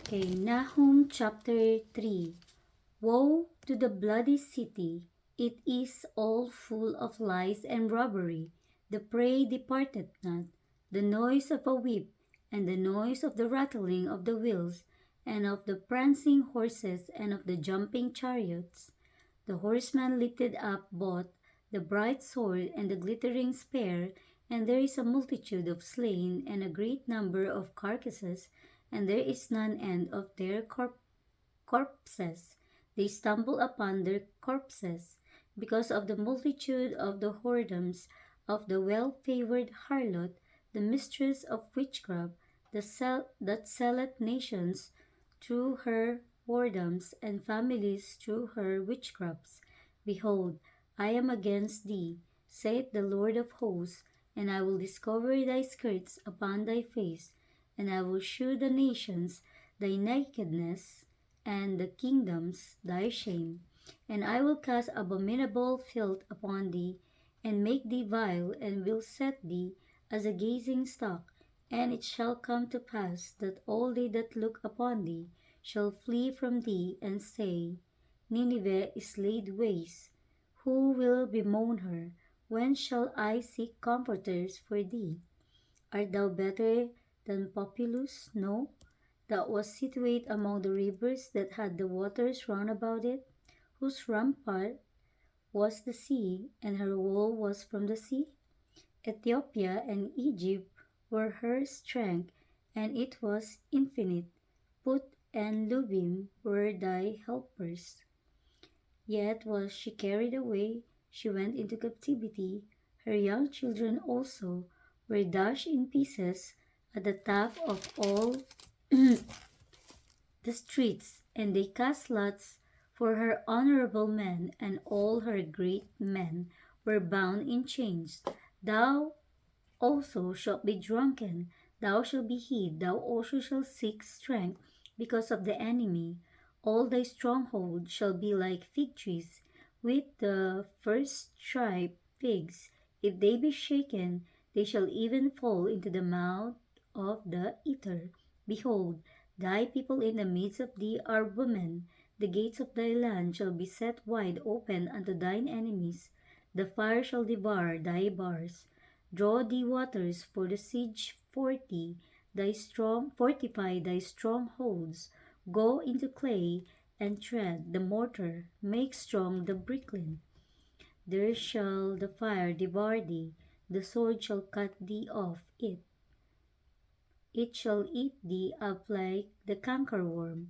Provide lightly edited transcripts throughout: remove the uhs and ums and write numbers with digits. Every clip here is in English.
Okay, Nahum chapter 3. Woe to the bloody city! It is all full of lies and robbery. The prey departeth not. The noise of a whip, and the noise of the rattling of the wheels, and of the prancing horses, and of the jumping chariots. The horseman lifted up both the bright sword and the glittering spear, and there is a multitude of slain, and a great number of carcasses, and there is none end of their corpses. They stumble upon their corpses, because of the multitude of the whoredoms of the well-favored harlot, the mistress of witchcraft, that selleth nations through her whoredoms, and families through her witchcrafts. Behold, I am against thee, saith the Lord of hosts, and I will discover thy skirts upon thy face, and I will shew the nations thy nakedness, and the kingdoms thy shame. And I will cast abominable filth upon thee, and make thee vile, and will set thee as a gazing stock. And it shall come to pass that all they that look upon thee shall flee from thee, and say, Nineveh is laid waste. Who will bemoan her? When shall I seek comforters for thee? Art thou better than Populus? No, that was situate among the rivers that had the waters round about it, whose rampart was the sea, and her wall was from the sea. Ethiopia and Egypt were her strength, and it was infinite. Put and Lubim were thy helpers. Yet was she carried away, she went into captivity. Her young children also were dashed in pieces at the top of all the streets, and they cast lots for her honorable men, and all her great men were bound in chains. Thou also shalt be drunken, thou shalt be hid, thou also shalt seek strength because of the enemy. All thy strongholds shall be like fig trees with the first ripe figs. If they be shaken, they shall even fall into the mouth of the eater. Behold, thy people in the midst of thee are women. The gates of thy land shall be set wide open unto thine enemies. The fire shall devour thy bars. Draw thee waters for the siege fortify thy strongholds. Go into clay and tread the mortar, make strong the bricklin. There shall the fire devour thee, the sword shall cut thee off it. It shall eat thee up like the cankerworm.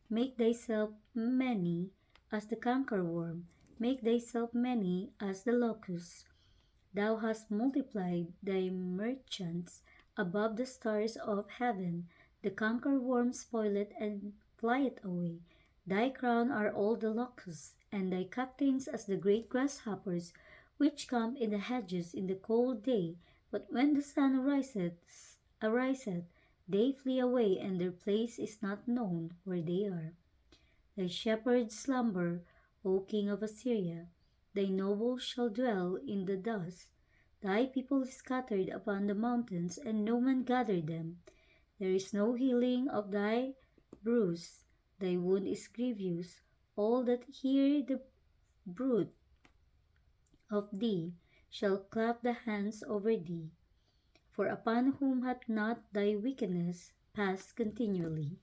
Make thyself many as the cankerworm, make thyself many as the locust. Thou hast multiplied thy merchants above the stars of heaven. The cankerworm spoileth and flieth away. Thy crown are all the locusts, and thy captains as the great grasshoppers, which come in the hedges in the cold day. But when the sun ariseth, they flee away, and their place is not known where they are. Thy shepherds slumber, O king of Assyria. Thy nobles shall dwell in the dust. Thy people is scattered upon the mountains, and no man gathered them. There is no healing of thy bruise. Thy wound is grievous. All that hear the bruit of thee shall clap the hands over thee. For upon whom hath not thy wickedness passed continually?